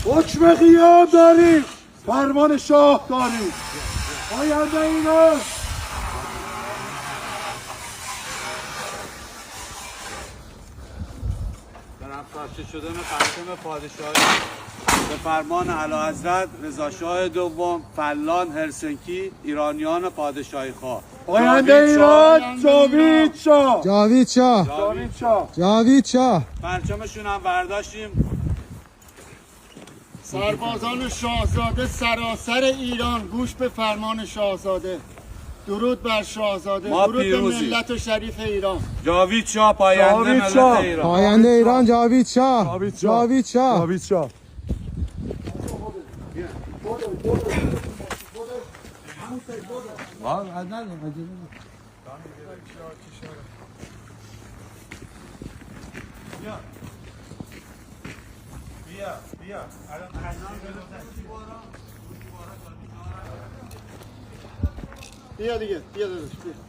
حکم قیام داریم، فرمان شاه داریم. آینده ایران برافراشته شدن پرچم پادشاهی به فرمان اعلیحضرت رضاشاه دوم فلان هلسینکی ایرانیان پادشاهی خواه. آینده ایران جاوید شاه. جاوید شاه. جاوید شاه. جاوید شاه. پرچمشون هم برداشتیم. سربازان شاهزاده سراسر ایران گوش به فرمان شاهزاده. درود بر شاهزاده. ما درود به پیروزی. ملت و شریف ایران. جاوید شاه پاینده ملت ایران. پاینده ایران جاوید شاه. جاوید شاه. جاوید شاه. بیا دیگه، بیا داداش، بیا.